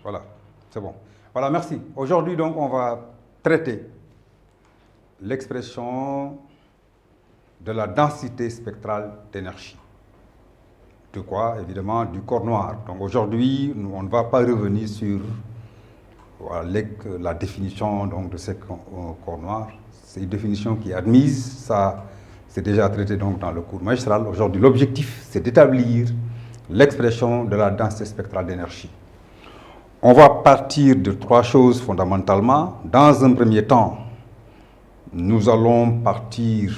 Voilà, c'est bon. Voilà, merci. Aujourd'hui, donc, on va traiter l'expression de la densité spectrale d'énergie. De quoi? Évidemment, du corps noir. Donc aujourd'hui, on ne va pas revenir sur voilà, la définition donc, de ce corps noir. C'est une définition qui est admise, ça c'est déjà traité donc, dans le cours magistral. Aujourd'hui, l'objectif, c'est d'établir l'expression de la densité spectrale d'énergie. On va partir de trois choses fondamentalement. Dans un premier temps, nous allons partir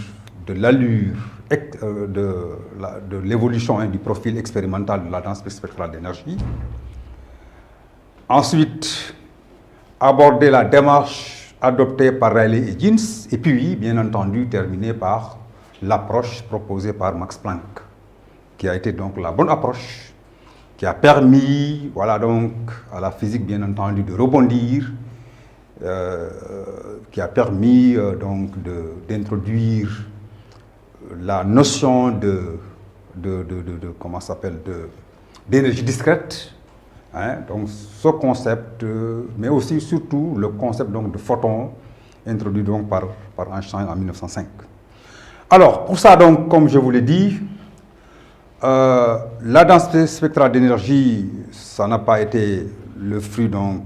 de l'allure, de l'évolution du profil expérimental de la densité spectrale d'énergie. Ensuite, aborder la démarche adoptée par Rayleigh et Jeans. Et puis, bien entendu, terminer par l'approche proposée par Max Planck, qui a été donc la bonne approche, qui a permis, voilà donc, à la physique, bien entendu, de rebondir, qui a permis donc d'introduire la notion comment s'appelle, d'énergie discrète, hein, donc ce concept, mais aussi surtout le concept donc de photon introduit donc par Einstein en 1905. Alors pour ça donc, comme je vous l'ai dit, la densité spectrale d'énergie, ça n'a pas été le fruit donc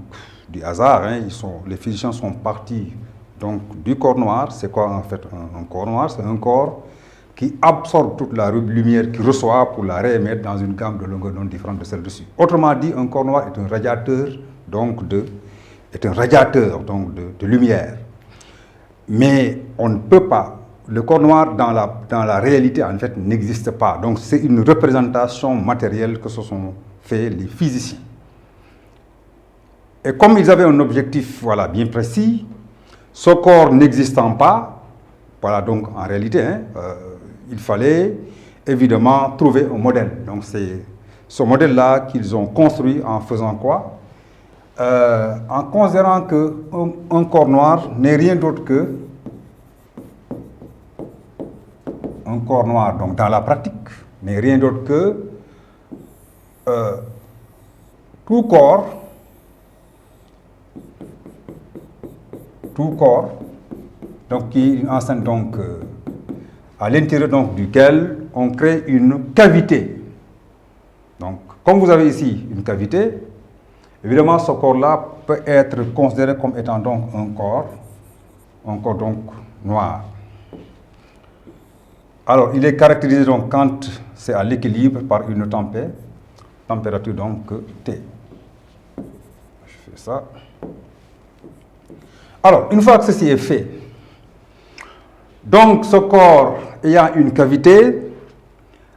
du hasard, hein. Les physiciens sont partis donc du corps noir. C'est quoi en fait un corps noir? C'est un corps qui absorbe toute la lumière qu'il reçoit pour la réémettre dans une gamme de longueurs d'onde différente de celle dessus. Autrement dit, un corps noir est un radiateur donc de lumière. Mais on ne peut pas. Le corps noir dans la réalité en fait n'existe pas. Donc c'est une représentation matérielle que se sont fait les physiciens. Et comme ils avaient un objectif voilà, bien précis, ce corps n'existant pas, voilà donc en réalité, hein, il fallait évidemment trouver un modèle. Donc c'est ce modèle-là qu'ils ont construit en faisant quoi? En considérant qu'un corps noir n'est rien d'autre que un corps noir, donc dans la pratique, n'est rien d'autre que tout corps, donc qui est une enceinte donc à l'intérieur donc duquel on crée une cavité. Donc, comme vous avez ici une cavité, évidemment ce corps-là peut être considéré comme étant donc un corps donc noir. Alors, il est caractérisé donc quand c'est à l'équilibre par une température donc T. Je fais ça. Alors, une fois que ceci est fait, donc ce corps ayant une cavité,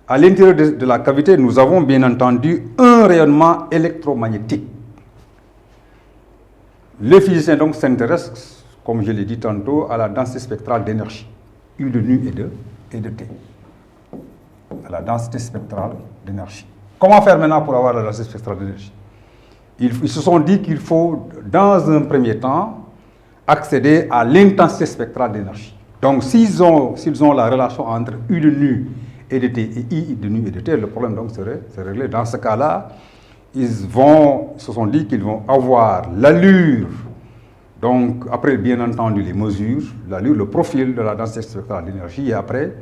à l'intérieur de la cavité, nous avons bien entendu un rayonnement électromagnétique. Les physiciens donc s'intéressent, comme je l'ai dit tantôt, à la densité spectrale d'énergie, U de nu et de T. À la densité spectrale d'énergie. Comment faire maintenant pour avoir la densité spectrale d'énergie? Ils se sont dit qu'il faut, dans un premier temps, accéder à l'intensité spectrale d'énergie. Donc, s'ils ont la relation entre U de nu et de T et I de nu et de T, le problème donc serait réglé. Dans ce cas-là, ils se sont dit qu'ils vont avoir l'allure, donc après bien entendu les mesures, l'allure, le profil de la densité spectrale d'énergie, et après,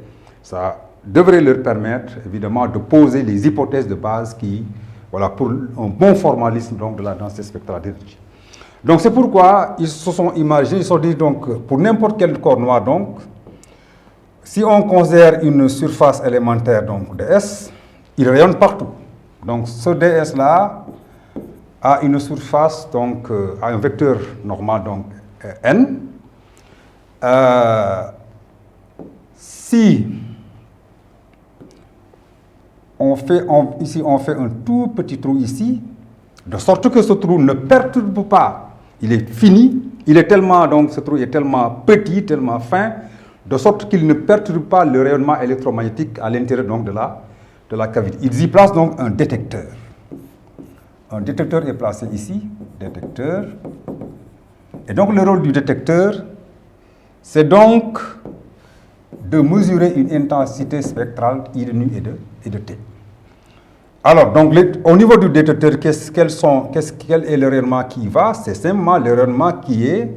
ça devrait leur permettre évidemment de poser les hypothèses de base qui, voilà, pour un bon formalisme donc de la densité spectrale d'énergie. Donc c'est pourquoi ils se sont imaginés, ils se sont dit donc pour n'importe quel corps noir donc, si on considère une surface élémentaire donc ds, il rayonne partout. Donc ce ds là a une surface donc a un vecteur normal donc n. Si ici on fait un tout petit trou ici, de sorte que ce trou ne perturbe pas. Il est fini, ce trou est tellement petit, tellement fin, de sorte qu'il ne perturbe pas le rayonnement électromagnétique à l'intérieur donc de la cavité. Ils y placent donc un détecteur. Un détecteur est placé ici, détecteur. Et donc le rôle du détecteur, c'est donc de mesurer une intensité spectrale I de nu et de T. Alors, donc, au niveau du détecteur, quel est le rayonnement qui va? C'est simplement le rayonnement qui est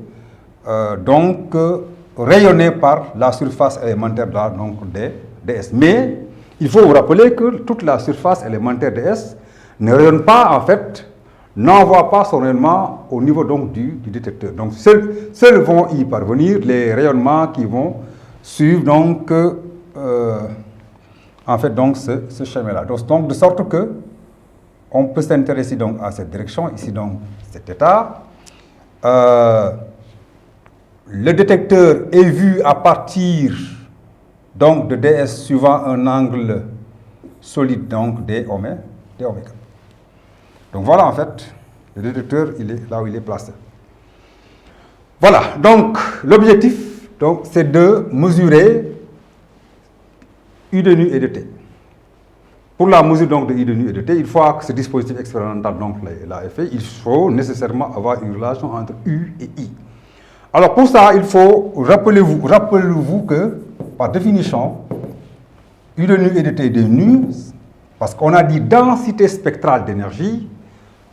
rayonné par la surface élémentaire de DS. Mais il faut vous rappeler que toute la surface élémentaire DS ne rayonne pas, en fait, n'envoie pas son rayonnement au niveau donc, du détecteur. Donc, seuls vont y parvenir les rayonnements qui vont suivre donc, en fait, donc, ce schéma-là. Donc, de sorte que on peut s'intéresser donc à cette direction, ici donc cet état. Le détecteur est vu à partir donc de DS suivant un angle solide donc d oméga. Donc voilà en fait, le détecteur il est là où il est placé. Voilà, donc l'objectif donc c'est de mesurer U de nu et de T. Pour la mesure donc de I de nu et de T, il faut que ce dispositif expérimental donc l'a fait, il faut nécessairement avoir une relation entre U et I. Alors pour ça, il faut, rappelez-vous que, par définition, U de nu et de T de nu, parce qu'on a dit densité spectrale d'énergie,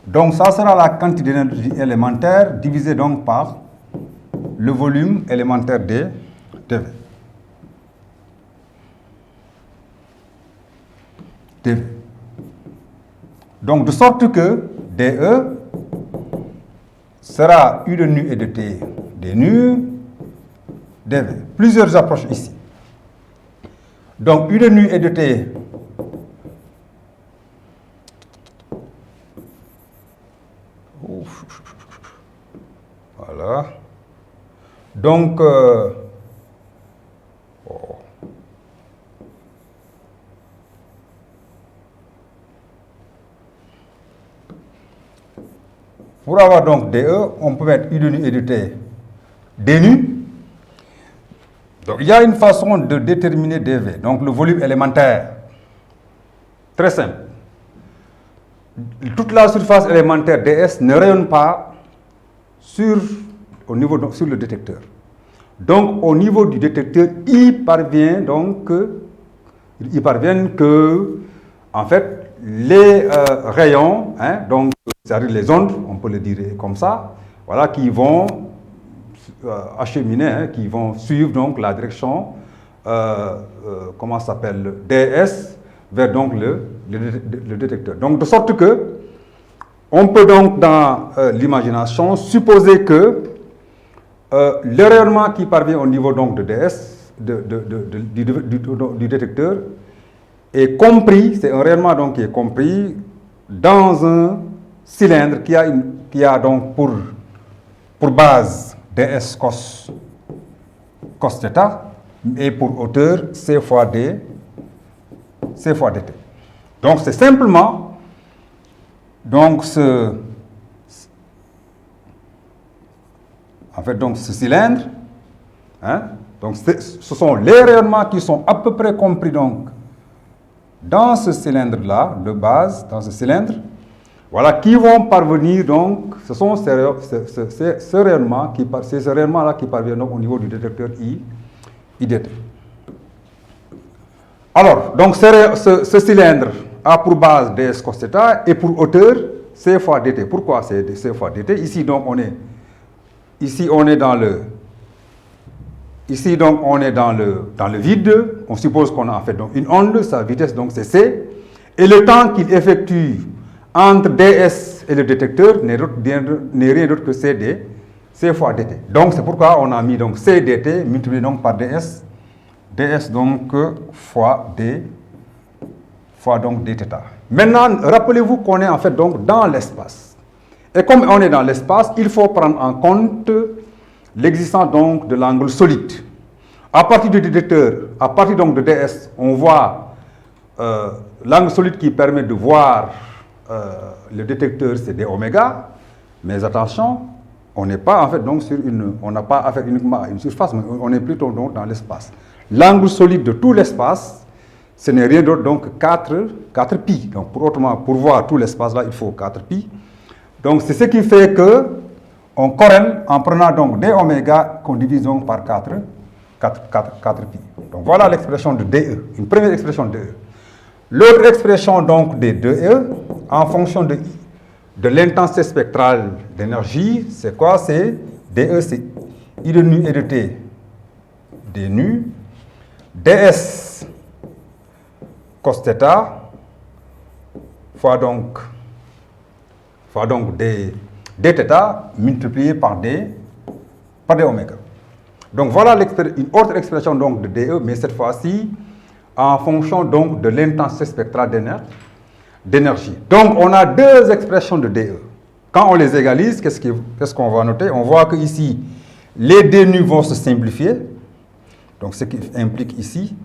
donc ça sera la quantité d'énergie élémentaire divisée donc par le volume élémentaire dV. Donc de sorte que dE sera U de nu et de T de nu dV. Plusieurs approches ici. Donc U de nu et de T voilà. Donc pour avoir donc DE, on peut mettre U de nu et de T d nu. Donc il y a une façon de déterminer dV, donc le volume élémentaire. Très simple. Toute la surface élémentaire DS ne rayonne pas sur le détecteur. Donc au niveau du détecteur, il parvient que, en fait, les rayons, donc c'est-à-dire les ondes, on peut le dire comme ça, voilà, qui vont acheminer, qui vont suivre donc la direction, comment ça s'appelle, DS, vers donc le détecteur. Donc de sorte que, on peut donc dans l'imagination supposer que le rayonnement qui parvient au niveau donc de DS, du détecteur, est compris, c'est un rayonnement donc qui est compris dans un cylindre qui a donc pour base ds cos θ et pour hauteur c fois dt. Donc c'est simplement donc ce cylindre, donc ce sont les rayonnements qui sont à peu près compris donc dans ce cylindre-là, de base, dans ce cylindre, voilà, qui vont parvenir donc, ce sont ces rayonnements-là qui parviennent donc au niveau du détecteur IDT. Alors, donc ce cylindre a pour base ds cos θ et pour hauteur c fois dt. Pourquoi c'est c fois dt? Ici donc on est dans le vide. On suppose qu'on a en fait donc une onde, sa vitesse donc c'est c, et le temps qu'il effectue entre ds et le détecteur n'est rien d'autre que c fois dt. Donc c'est pourquoi on a mis donc c dt multiplié donc par ds donc fois donc dθ. Maintenant, rappelez-vous qu'on est en fait donc dans l'espace. Et comme on est dans l'espace, il faut prendre en compte l'existence donc de l'angle solide. À partir du détecteur, à partir donc de ds, on voit l'angle solide qui permet de voir le détecteur, c'est dω, mais attention, on n'est pas en fait donc on n'a pas affaire uniquement à une surface, mais on est plutôt donc dans l'espace. L'angle solide de tout l'espace, ce n'est rien d'autre donc 4 pi. Donc pour voir tout l'espace là, il faut 4 pi. Donc c'est ce qui fait que on corrèle en prenant donc dω qu'on divise donc par 4 pi. Donc voilà l'expression de dE, une première expression de dE. L'autre expression donc des 2E, en fonction de l'intensité spectrale d'énergie, c'est quoi? C'est dE, c'est I de nu et de T d nu, ds cos θ fois donc dθ multiplié par d oméga. Donc voilà une autre expression donc de dE, mais cette fois-ci en fonction donc de l'intensité spectrale d'énergie. Donc on a deux expressions de dE. Quand on les égalise, qu'est-ce qu'on va noter? On voit que ici les d nu vont se simplifier. Donc ce qui implique ici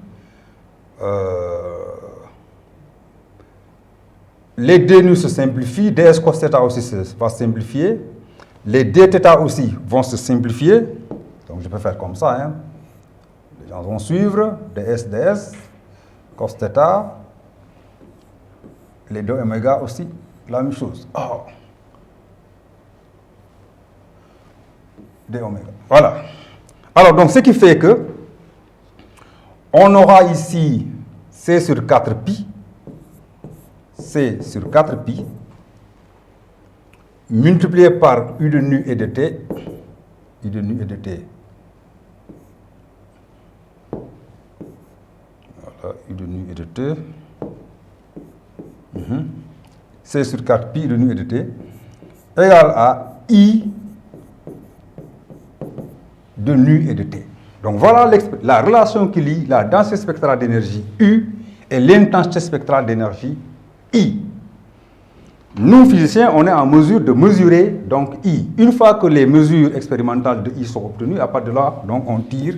les d nu se simplifient, ds cos θ aussi va se simplifier, les dθ aussi vont se simplifier. Donc je peux faire comme ça, hein. Les gens vont suivre, ds, cos θ, les 2 oméga aussi, la même chose. Oh. d oméga. Voilà. Alors donc ce qui fait que on aura ici C sur 4pi, C sur 4pi, multiplié par U de nu et de T, U de nu et de T. Voilà, U de nu et de T. C sur 4pi, U de nu et de T, égale à I de nu et de T. Donc voilà la relation qui lie la densité spectrale d'énergie U et l'intensité spectrale d'énergie I. Nous, physiciens, on est en mesure de mesurer donc I. Une fois que les mesures expérimentales de I sont obtenues, à partir de là, donc, on tire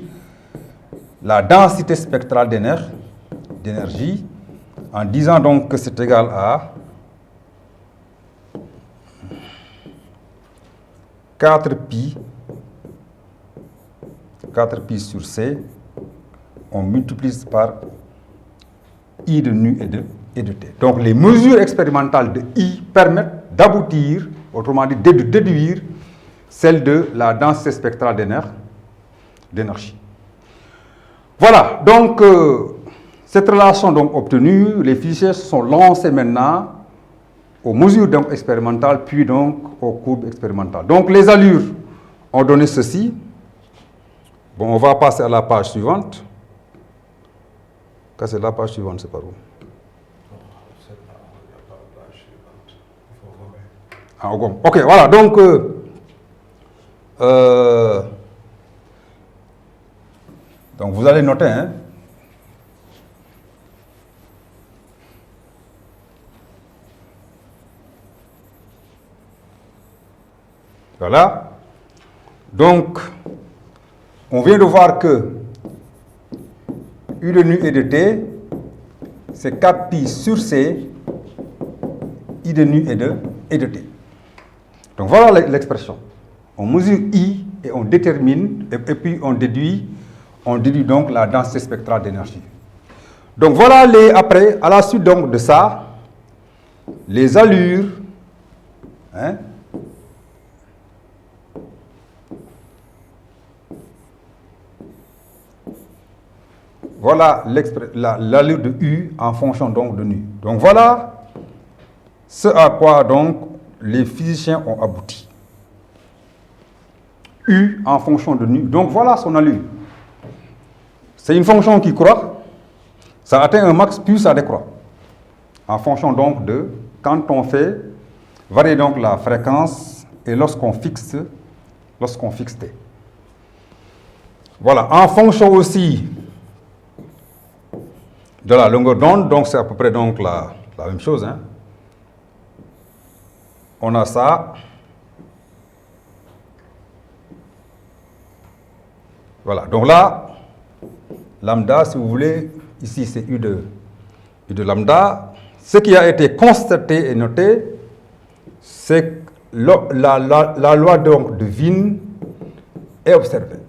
la densité spectrale d'énergie en disant donc que c'est égal à 4pi sur C, on multiplie par I de nu et de T. Donc les mesures expérimentales de I permettent d'aboutir, autrement dit de déduire, celle de la densité spectrale d'énergie. Voilà, donc cette relation donc obtenue, les physiciens se sont lancés maintenant aux mesures donc expérimentales, puis donc aux courbes expérimentales. Donc les allures ont donné ceci. Bon, on va passer à la page suivante. C'est la page suivante, c'est par où? Ah, ok, voilà, donc vous allez noter, hein. Voilà. Donc, on vient de voir que U de nu et de T, c'est 4pi sur C, I de nu et de T. Donc voilà l'expression. On mesure I et on détermine, et puis on déduit donc la densité spectrale d'énergie. Donc voilà après, à la suite donc de ça, les allures, hein, voilà l'allure de U en fonction donc de nu. Donc voilà ce à quoi donc les physiciens ont abouti. U en fonction de nu. Donc voilà son allure. C'est une fonction qui croît. Ça atteint un max, puis ça décroît. En fonction donc de quand on fait varier donc la fréquence et lorsqu'on fixe T. Voilà. En fonction aussi de la longueur d'onde, donc c'est à peu près donc la même chose, hein. On a ça. Voilà, donc là, lambda, si vous voulez, ici c'est U de lambda. Ce qui a été constaté et noté, c'est que la loi donc de Wien est observée.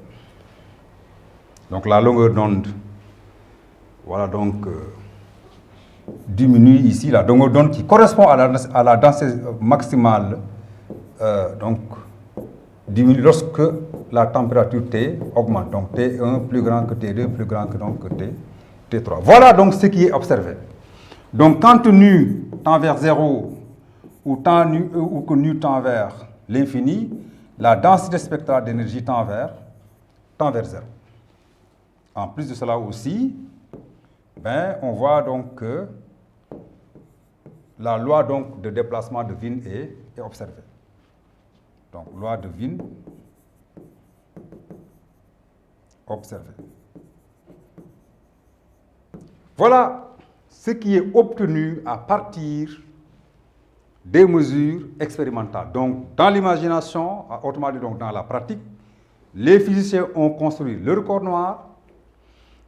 Donc la longueur d'onde, voilà donc diminue ici, la longueur d'onde qui correspond à la densité maximale, donc diminue lorsque la température T augmente. Donc T1 plus grand que T2, plus grand que T3. Voilà donc ce qui est observé. Donc, quand nu tend vers 0 ou que nu tend vers l'infini, la densité spectrale d'énergie tend vers 0. En plus de cela aussi, on voit donc que la loi donc, de déplacement de Wien est observée. Donc, loi de Wien observée. Voilà ce qui est obtenu à partir des mesures expérimentales. Donc, dans l'imagination, autrement dit donc dans la pratique, les physiciens ont construit leur corps noir.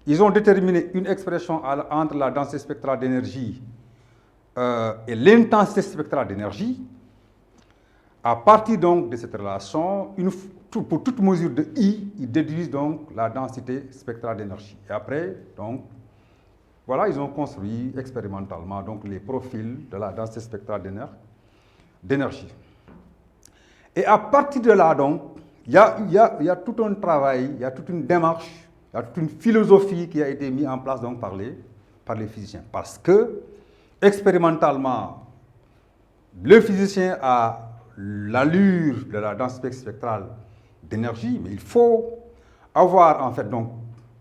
Ils ont déterminé une expression entre la densité spectrale d'énergie et l'intensité spectrale d'énergie. À partir donc de cette relation, pour toute mesure de I, ils déduisent donc la densité spectrale d'énergie. Et après, donc, voilà, ils ont construit expérimentalement donc, les profils de la densité spectrale d'énergie. Et à partir de là, donc, il y a tout un travail, il y a toute une démarche, il y a toute une philosophie qui a été mise en place donc, par les physiciens. Parce que, expérimentalement, le physicien a l'allure de la densité spectrale d'énergie, mais il faut avoir en fait donc,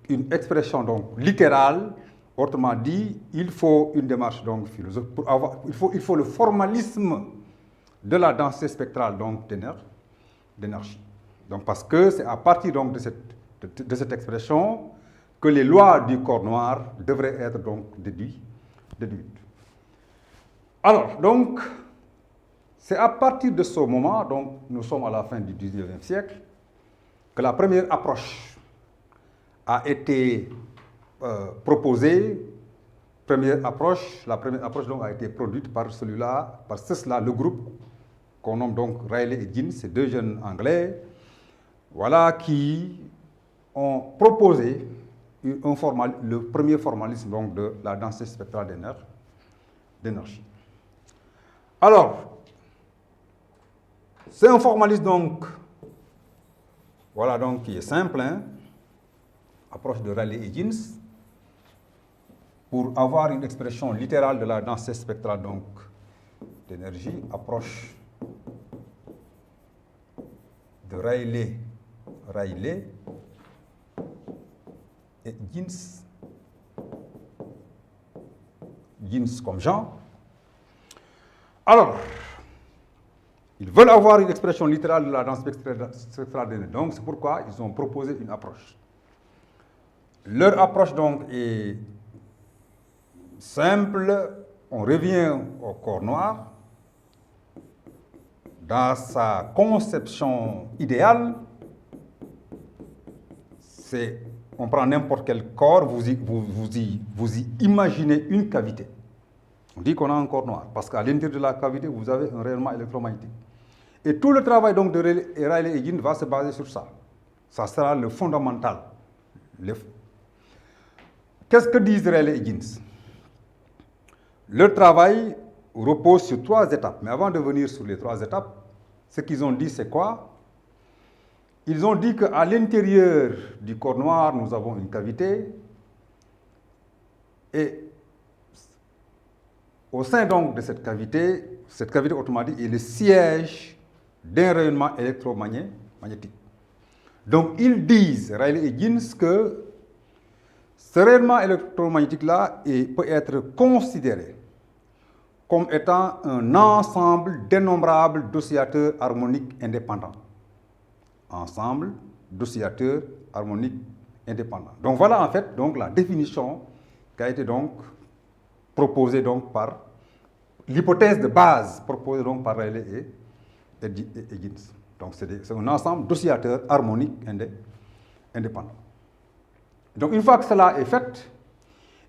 une expression donc, littérale. Autrement dit, il faut une démarche donc, philosophique. Il faut le formalisme de la densité spectrale d'énergie. Donc, parce que c'est à partir donc, de cette expression que les lois du corps noir devraient être donc, déduites. Alors, donc, c'est à partir de ce moment, donc nous sommes à la fin du XIXe siècle, que la première approche a été proposée. La première approche donc a été produite par ceux-là, le groupe qu'on nomme donc Rayleigh et Jeans, ces deux jeunes Anglais, voilà, qui ont proposé le premier formalisme donc, de la densité spectrale d'énergie. Alors, c'est un formalisme donc, voilà donc qui est simple, approche de Rayleigh et Jeans, pour avoir une expression littérale de la densité spectrale donc d'énergie, approche de Rayleigh et Jeans comme Jean. Alors, ils veulent avoir une expression littérale de la densité spectrale d'énergie. Donc, c'est pourquoi ils ont proposé une approche. Leur approche, donc, est simple. On revient au corps noir. Dans sa conception idéale, on prend n'importe quel corps, vous y imaginez une cavité. On dit qu'on a un corps noir, parce qu'à l'intérieur de la cavité, vous avez un rayonnement électromagnétique. Et tout le travail donc, de Rayleigh et Jeans va se baser sur ça. Ça sera le fondamental. Qu'est-ce que disent Rayleigh et Jeans? Leur travail repose sur 3 étapes. Mais avant de venir sur les 3 étapes, ce qu'ils ont dit, c'est quoi? Ils ont dit qu'à l'intérieur du corps noir, nous avons une cavité. Et au sein donc de cette cavité autrement dit, est le siège d'un rayonnement électromagnétique. Donc, ils disent, Rayleigh et Jeans, que ce rayonnement électromagnétique-là peut être considéré comme étant un ensemble d'innombrables d'oscillateurs harmoniques indépendants. Ensemble d'oscillateurs harmoniques indépendants. Donc, voilà en fait donc, la définition qui a été donc proposée donc, par l'hypothèse de base proposée donc, par Rayleigh et Jeans. Donc, c'est un ensemble d'oscillateurs harmoniques indépendants. Donc, une fois que cela est fait,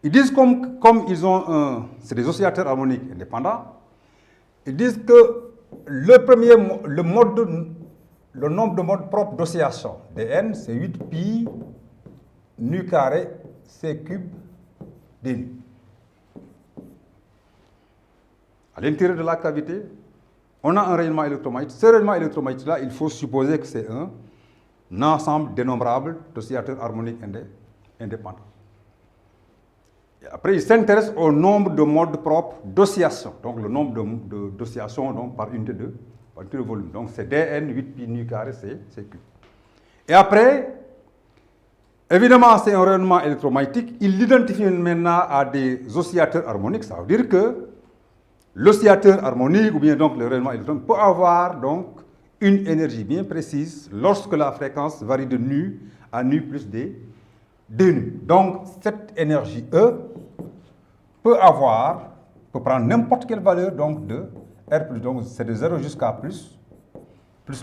ils disent comme c'est des oscillateurs harmoniques indépendants, ils disent que le nombre de modes propres d'oscillation, dn, c'est 8 pi nu carré c cube dnu. À l'intérieur de la cavité, on a un rayonnement électromagnétique. Ce rayonnement électromagnétique-là, il faut supposer que c'est un ensemble dénombrable d'oscillateurs harmoniques indépendants. Et après, il s'intéresse au nombre de modes propres d'oscillation. Donc, le nombre d'oscillations par unité de volume. Donc, c'est dn, 8 pi nu carré, c'est q. Et après, évidemment, c'est un rayonnement électromagnétique. Il l'identifie maintenant à des oscillateurs harmoniques. Ça veut dire que l'oscillateur harmonique ou bien donc le rayonnement électromagnétique peut avoir donc une énergie bien précise lorsque la fréquence varie de nu à nu plus d nu. Donc, cette énergie E peut prendre n'importe quelle valeur donc de R plus. Donc, c'est de 0 jusqu'à plus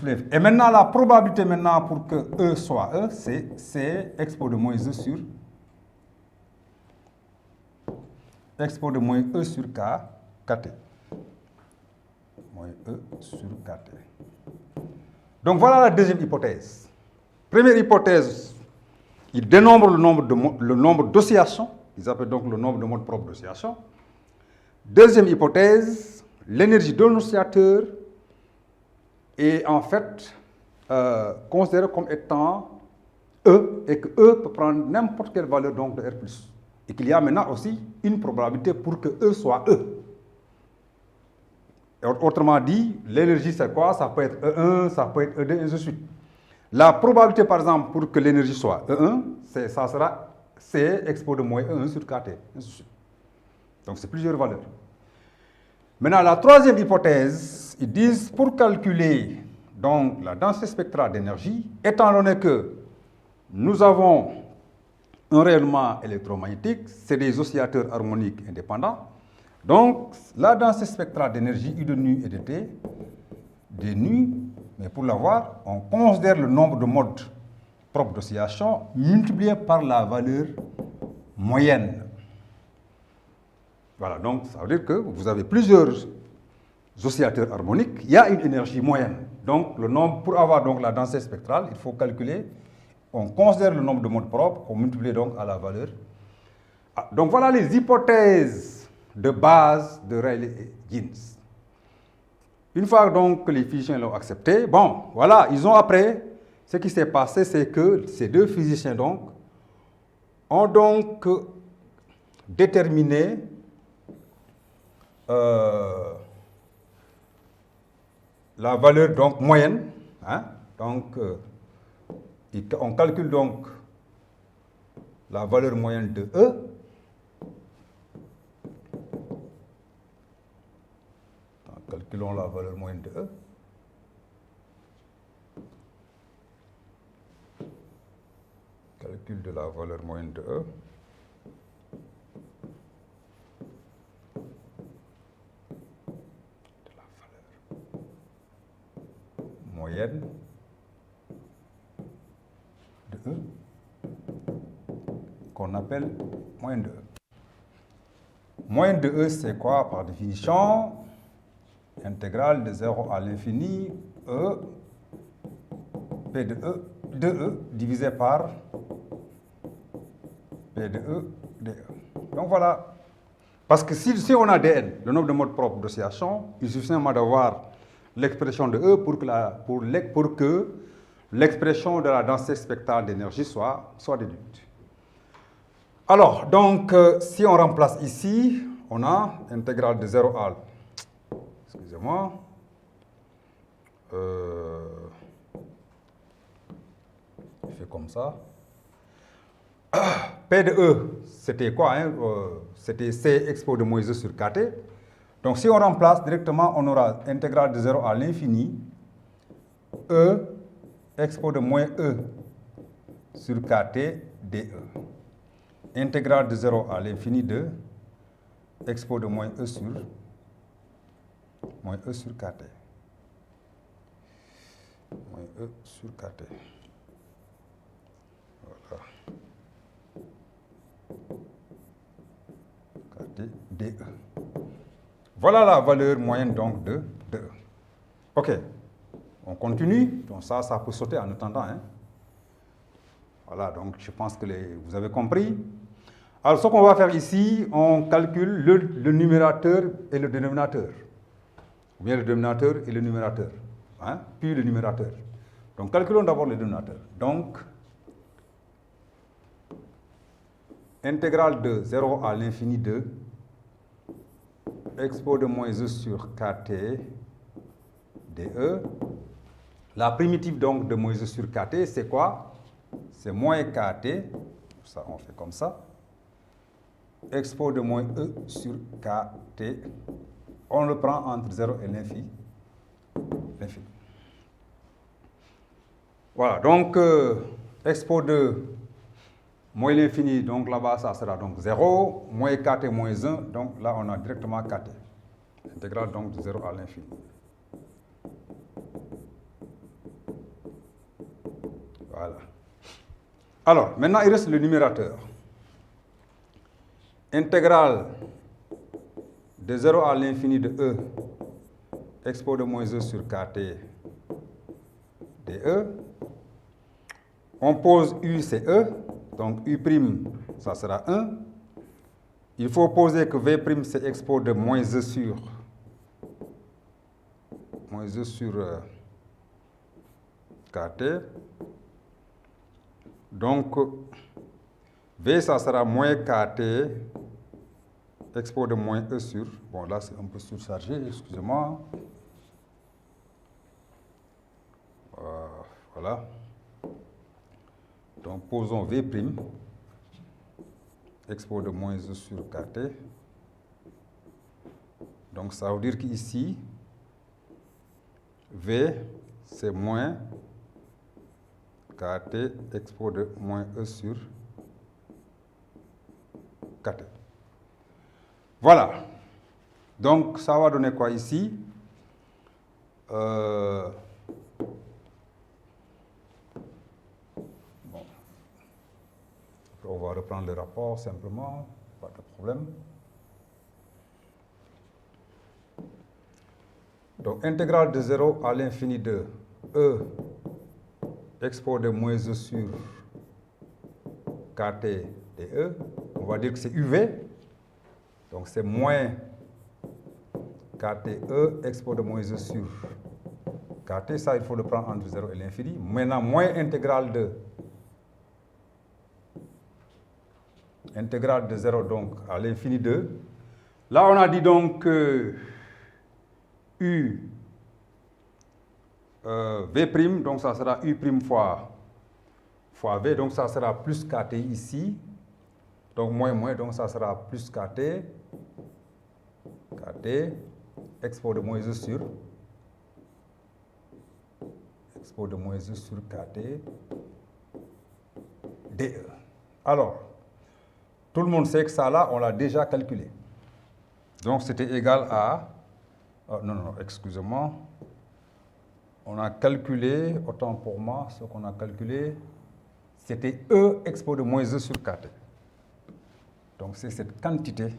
l'infini. Et maintenant, la probabilité maintenant pour que E soit E, c'est C expo de moins E sur K, KT. Moins E sur KT. Donc, voilà la deuxième hypothèse. Première hypothèse, il dénombre le nombre d'oscillations. Ils appellent donc le nombre de modes propres d'oscillation. Deuxième hypothèse, l'énergie d'un oscillateur est en fait considérée comme étant E, et que E peut prendre n'importe quelle valeur donc de R+. Et qu'il y a maintenant aussi une probabilité pour que E soit E. Et autrement dit, l'énergie c'est quoi? Ça peut être E1, ça peut être E2, et ainsi de suite. La probabilité, par exemple, pour que l'énergie soit E1, ça sera C expo de moins E1 sur KT, ainsi de suite. Donc, c'est plusieurs valeurs. Maintenant, la troisième hypothèse, ils disent pour calculer donc, la densité spectrale d'énergie, étant donné que nous avons un rayonnement électromagnétique, c'est des oscillateurs harmoniques indépendants. Donc, la densité spectrale d'énergie U de nu et de T, de nu, mais pour l'avoir, on considère le nombre de modes propres d'oscillation multiplié par la valeur moyenne. Voilà, donc ça veut dire que vous avez plusieurs oscillateurs harmoniques, il y a une énergie moyenne. Donc, le nombre, pour avoir donc la densité spectrale, il faut calculer, on considère le nombre de modes propres, on multiplie donc à la valeur. Donc, voilà les hypothèses de base de Rayleigh et Jeans. Une fois donc que les physiciens l'ont accepté, bon, voilà, ils ont après, ce qui s'est passé, c'est que ces deux physiciens donc ont donc déterminé la valeur donc moyenne, hein, donc on calcule donc la valeur moyenne de E. Calculons la valeur moyenne de E. Calcul de la valeur moyenne de E. De la valeur moyenne de E, qu'on appelle moyenne de E. Moyenne de E, c'est quoi par définition? Intégrale de 0 à l'infini, E, P de E divisé par P de E, dE. Donc voilà. Parce que si on a dn, le nombre de modes propres d'oscillation, il suffit simplement d'avoir l'expression de E pour que l'expression de la densité spectrale d'énergie soit déduite. Alors, donc, si on remplace ici, on a intégrale de 0 à... Excusez-moi. Je fais comme ça. P de E, c'était quoi, hein? C'était C expo de moins E sur KT. Donc, si on remplace directement, on aura intégrale de 0 à l'infini, E expo de moins E sur KT dE. Intégrale de 0 à l'infini de expo de moins E sur KT. Moins E sur KT. Voilà. KT dE. Voilà la valeur moyenne donc de E. OK. On continue. Donc ça peut sauter en attendant. Hein. Voilà, donc je pense que vous avez compris. Alors, ce qu'on va faire ici, on calcule le numérateur et le dénominateur. Ou bien le dénominateur et le numérateur. Hein, puis le numérateur. Donc, calculons d'abord le dénominateur. Donc, intégrale de 0 à l'infini de expo de moins e sur kt dE. La primitive donc de moins e sur kt, c'est quoi? C'est moins kt, ça on fait comme ça, expo de moins e sur kt, on le prend entre 0 et l'infini. Voilà, donc expo de moins l'infini, donc là-bas ça sera donc 0, moins kt moins 1, donc là on a directement kt. Intégrale donc de 0 à l'infini. Voilà. Alors, maintenant il reste le numérateur. Intégrale de 0 à l'infini de e, expo de moins e sur kt dE. On pose u, c'est e, donc u', ça sera 1. Il faut poser que v', c'est expo de moins e sur kt. Donc, v, ça sera moins kt, expo de moins e sur, bon là c'est un peu surchargé, excusez-moi. Voilà. Donc, posons v', expo de moins e sur kt. Donc, ça veut dire qu'ici, v, c'est moins kt, expo de moins e sur kt. Voilà. Donc, ça va donner quoi ici? On va reprendre le rapport simplement, pas de problème. Donc, intégrale de 0 à l'infini de e, expo de moins e sur kt dE. On va dire que c'est uv. Donc, c'est moins kte, expo de moins e sur kt. Ça, il faut le prendre entre 0 et l'infini. Maintenant, moins intégrale de 0 donc à l'infini de. Là, on a dit donc u v', donc ça sera u' fois v, donc ça sera plus kt ici. Donc moins, donc ça sera plus kt, expo de moins e sur kt dE. Alors, tout le monde sait que ça là, on l'a déjà calculé. Donc c'était égal à, non, excusez-moi, on a calculé, autant pour moi, ce qu'on a calculé, c'était e expo de moins e sur kt. Donc c'est cette quantité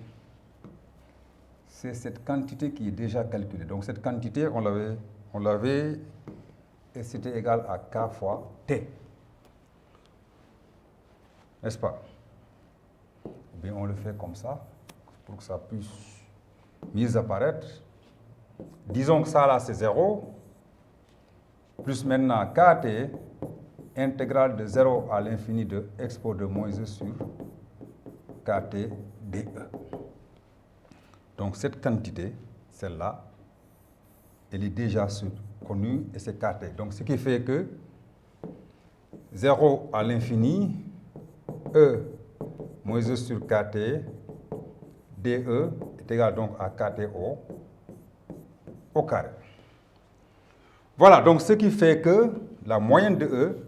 qui est déjà calculée. Donc cette quantité, on l'avait, et c'était égal à k fois t. N'est-ce pas? Bien, on le fait comme ça, pour que ça puisse mieux apparaître. Disons que ça là, c'est 0, plus maintenant kt, intégrale de 0 à l'infini de expo de moins e sur kt dE. Donc cette quantité, celle-là, elle est déjà connue et c'est kt. Donc ce qui fait que 0 à l'infini, e moins e sur kt dE est égal donc à kt au carré. Voilà, donc ce qui fait que la moyenne de E,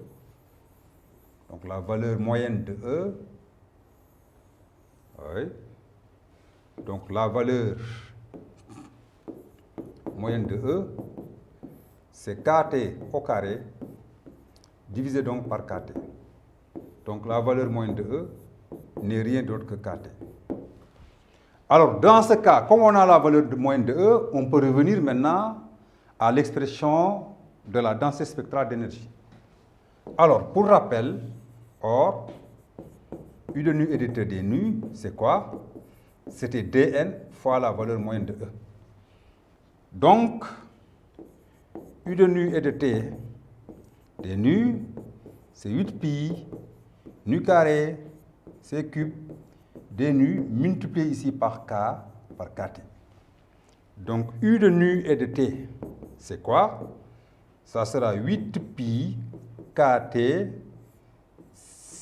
donc la valeur moyenne de E, oui, donc la valeur moyenne de E, c'est kt au carré divisé donc par kt. Donc la valeur moyenne de E n'est rien d'autre que kt. Alors dans ce cas, comme on a la valeur moyenne de E, on peut revenir maintenant à l'expression de la densité spectrale d'énergie. Alors, pour rappel, or, U de nu et de T de nu, c'est quoi? C'était dN fois la valeur moyenne de E. Donc, U de nu et de T de nu, c'est 8pi, nu carré, C cube, d nu multiplié ici par K, par KT. Donc, U de nu et de T, c'est quoi? Ça sera 8 pi KT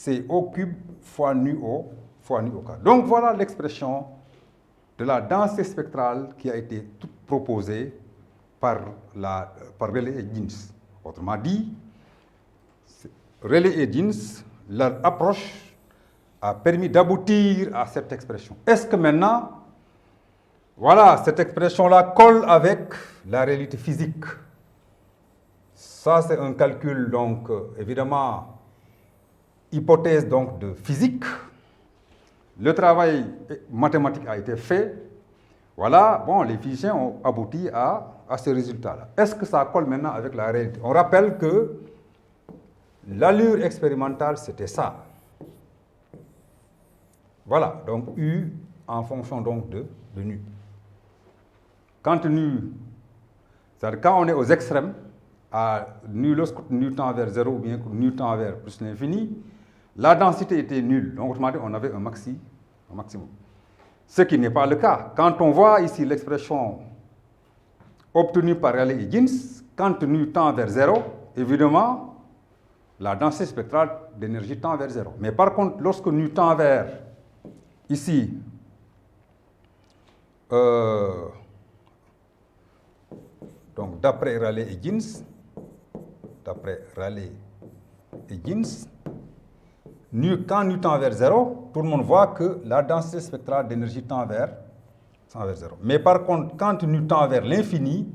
CO cube fois nu au K. Donc, voilà l'expression de la densité spectrale qui a été toute proposée par Rayleigh et Jeans. Autrement dit, Rayleigh et Jeans, leur approche a permis d'aboutir à cette expression. Est-ce que maintenant, voilà, cette expression-là colle avec la réalité physique? Ça, c'est un calcul, donc, évidemment, hypothèse donc, de physique. Le travail mathématique a été fait. Voilà, bon, les physiciens ont abouti à ce résultat-là. Est-ce que ça colle maintenant avec la réalité? On rappelle que l'allure expérimentale, c'était ça. Voilà, donc U en fonction donc de nu. Quand nu, c'est-à-dire quand on est aux extrêmes, à nu, lorsque nu tend vers 0 ou bien nu tend vers plus l'infini, la densité était nulle. Donc, autrement dit, on avait un maximum. Ce qui n'est pas le cas. Quand on voit ici l'expression obtenue par Rayleigh et Jeans, quand nu tend vers 0, évidemment, la densité spectrale d'énergie tend vers 0. Mais par contre, lorsque nu tend vers, ici, donc d'après Rayleigh et Jeans, quand nu tend vers 0, tout le monde voit que la densité spectrale d'énergie tend vers 0. Mais par contre, quand nu tend vers l'infini,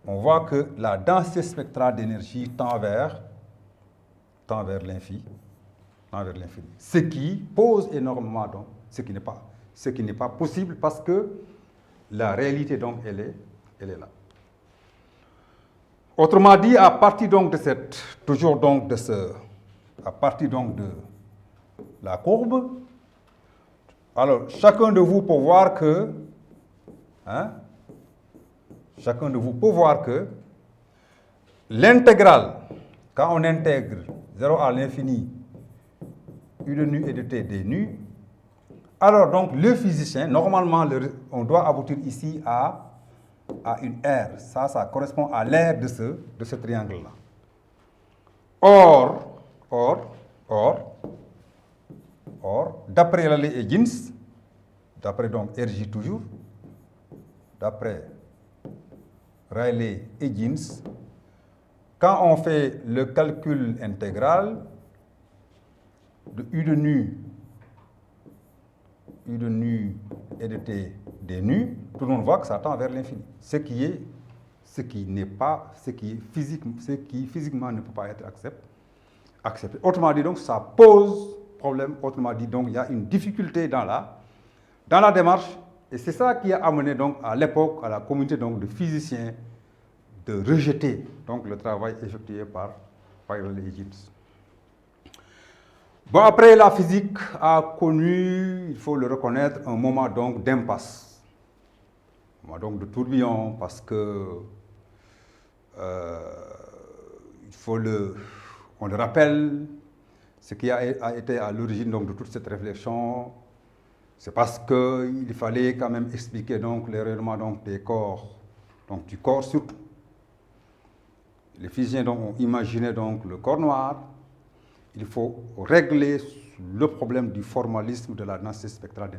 on voit que la densité spectrale d'énergie tend vers l'infini. Ce qui pose énormément, donc, ce qui n'est pas possible parce que la réalité, donc, elle est là. Autrement dit, à partir donc de à partir donc de la courbe, alors chacun de vous peut voir que, l'intégrale, quand on intègre 0 à l'infini, U de nu et de T d nu, alors donc le physicien, normalement, on doit aboutir ici à une aire. Ça correspond à l'aire de ce triangle-là. Or, d'après Rayleigh et Jeans, d'après donc RJ toujours, d'après Rayleigh et Jeans, quand on fait le calcul intégral de U de nu et de T d nu, tout le monde voit que ça tend vers l'infini. Ce qui physiquement ne peut pas être accepté. Autrement dit, donc, ça pose problème. Autrement dit, donc, il y a une difficulté dans la démarche. Et c'est ça qui a amené, donc, à l'époque, à la communauté donc, de physiciens de rejeter donc, le travail effectué par Rayleigh et Jeans. Bon, après, la physique a connu, il faut le reconnaître, un moment donc d'impasse. Un moment donc de tourbillon, parce que, on le rappelle, ce qui a été à l'origine donc, de toute cette réflexion, c'est parce qu'il fallait quand même expliquer donc, les rayonnements donc, des corps, donc du corps surtout. Les physiciens donc, ont imaginé donc, le corps noir. Il faut régler le problème du formalisme de la densité spectrale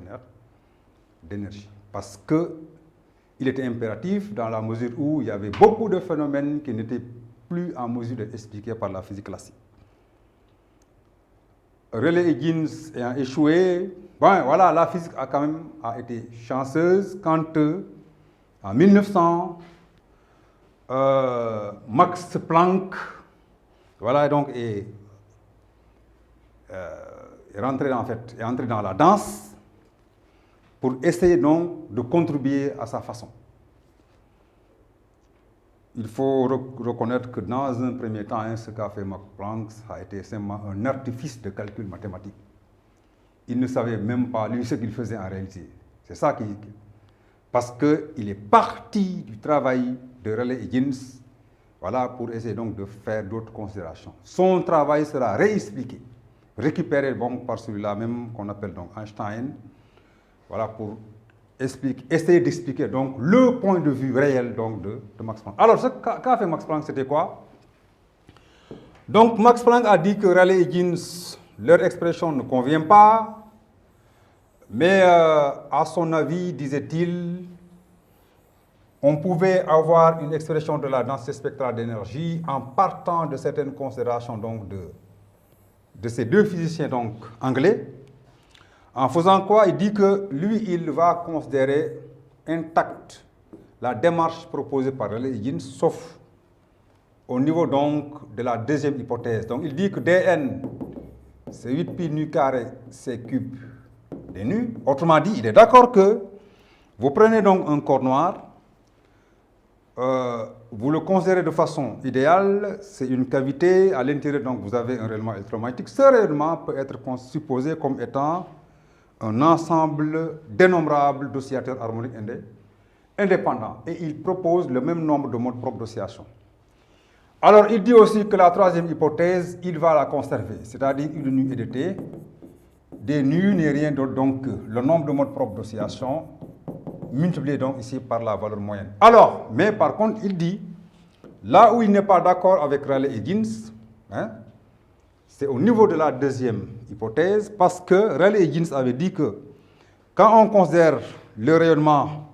d'énergie. Parce qu'il était impératif dans la mesure où il y avait beaucoup de phénomènes qui n'étaient plus en mesure d'être expliqués par la physique classique. Rayleigh et Jeans ayant échoué, bon, voilà, la physique a quand même été chanceuse quand, en 1900, Max Planck, voilà, donc, est entré dans la danse pour essayer donc de contribuer à sa façon. Il faut reconnaître que dans un premier temps, ce qu'a fait Max Planck a été simplement un artifice de calcul mathématique. Il ne savait même pas lui ce qu'il faisait en réalité. C'est ça qui... Parce qu'il est parti du travail de Rayleigh et Jeans, voilà, pour essayer donc de faire d'autres considérations. Son travail sera réexpliqué, récupéré bon, par celui-là même qu'on appelle donc Einstein, Voilà, pour essayer d'expliquer donc le point de vue réel donc, de Max Planck. Alors, ce qu'a fait Max Planck, c'était quoi? Donc, Max Planck a dit que Rayleigh et Higgins, leur expression ne convient pas, mais à son avis, disait-il, on pouvait avoir une expression de la densité spectrale d'énergie en partant de certaines considérations donc, de ces deux physiciens donc, anglais. En faisant quoi, il dit que lui, il va considérer intacte la démarche proposée par Rayleigh et Higgins, sauf au niveau donc de la deuxième hypothèse. Donc il dit que dn, c'est 8 pi nu carré c cube d nu. Autrement dit, il est d'accord que vous prenez donc un corps noir, vous le considérez de façon idéale, c'est une cavité, à l'intérieur donc vous avez un rayonnement électromagnétique. Ce rayonnement peut être supposé comme étant un ensemble dénombrable d'oscillateurs harmoniques indépendants. Et il propose le même nombre de modes propres d'oscillation. Alors, il dit aussi que la troisième hypothèse, il va la conserver, c'est-à-dire U de nu et de T. D nu n'est rien d'autre donc que le nombre de modes propres d'oscillation multiplié donc ici par la valeur moyenne. Alors, mais par contre, il dit, là où il n'est pas d'accord avec Rayleigh et Higgins, c'est au niveau de la deuxième hypothèse, parce que Rayleigh et Higgins avaient dit que quand on considère le rayonnement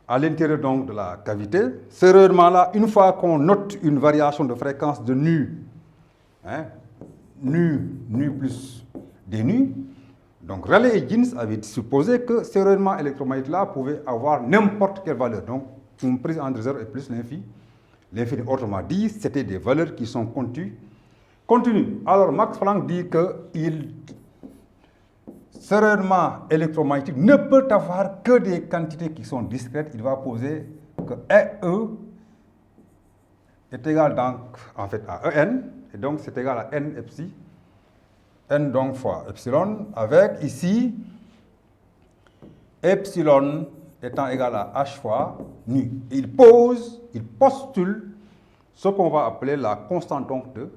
à l'intérieur donc de la cavité, ce rayonnement-là, une fois qu'on note une variation de fréquence de nu, nu plus d nu, donc Rayleigh et Higgins avaient supposé que ce rayonnement électromagnétique-là pouvait avoir n'importe quelle valeur, donc comprise entre 0 et plus l'infini. Autrement dit, c'était des valeurs qui sont continues. Alors, Max Planck dit que ce rayonnement électromagnétique ne peut avoir que des quantités qui sont discrètes. Il va poser que E est égal donc, en fait, à En, et donc c'est égal à N epsilon, N donc fois epsilon, avec ici epsilon étant égal à H fois nu. Il postule ce qu'on va appeler la constante donc de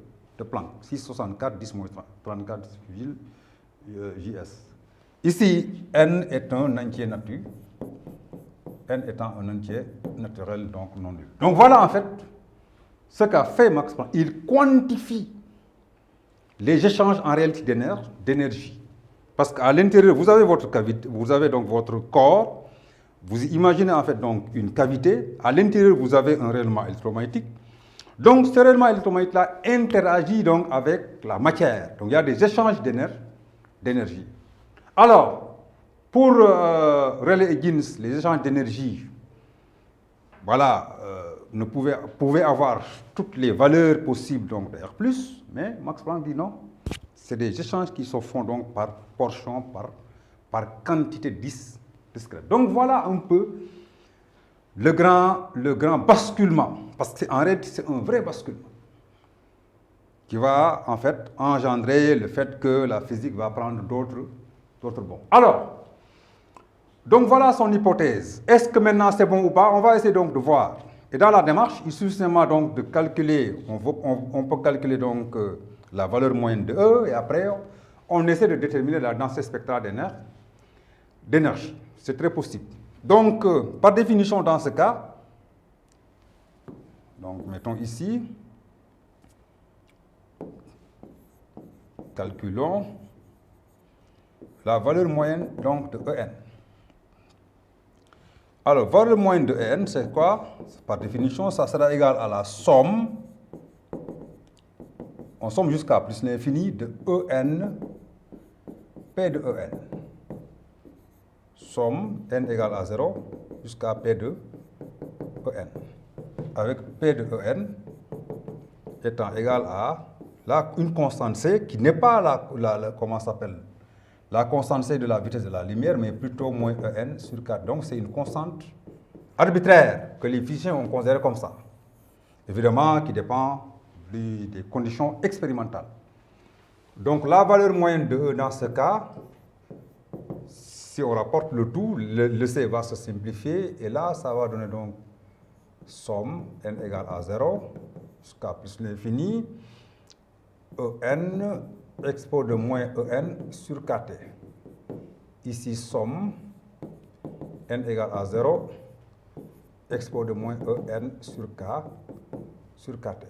Planck, 664, 10 moins 34, JS. Ici, n est un entier naturel, n étant un entier naturel, donc non nul. Donc voilà en fait ce qu'a fait Max Planck. Il quantifie les échanges en réalité d'énergie. Parce qu'à l'intérieur, vous avez votre cavité, vous avez donc votre corps, vous imaginez en fait donc une cavité, à l'intérieur vous avez un rayonnement électromagnétique. Donc ce rayonnement électromagnétique-là interagit donc avec la matière. Donc il y a des échanges d'énergie. Alors, pour Rayleigh et Higgins, les échanges d'énergie, voilà, pouvaient avoir toutes les valeurs possibles donc, de R+, mais Max Planck dit non. C'est des échanges qui se font donc par portion, par quantité discrète. Donc voilà un peu le grand basculement, parce qu'en réalité, c'est un vrai basculement qui va en fait engendrer le fait que la physique va prendre d'autres bons. Alors, donc voilà son hypothèse. Est-ce que maintenant c'est bon ou pas? On va essayer donc de voir. Et dans la démarche, il suffit simplement donc de calculer, on peut calculer donc la valeur moyenne de E, et après on essaie de déterminer la densité spectrale d'énergie. C'est très possible. Donc, par définition, dans ce cas, donc mettons ici, calculons la valeur moyenne donc, de En. Alors, valeur moyenne de En, c'est quoi? Par définition, ça sera égal à la somme, on somme jusqu'à plus l'infini de En, P de En. Somme N égale à 0 jusqu'à P de En. Avec P de En étant égal à une constante C qui n'est pas comment s'appelle, la constante C de la vitesse de la lumière, mais plutôt moins En sur 4. Donc c'est une constante arbitraire que les physiciens ont considérée comme ça. Évidemment, qui dépend des conditions expérimentales. Donc la valeur moyenne de E dans ce cas, si on rapporte le tout, le C va se simplifier, et là, ça va donner donc somme N égale à 0 jusqu'à plus l'infini, En expo de moins En sur KT. Ici, somme n égale à 0, expo de moins En sur K sur Kt.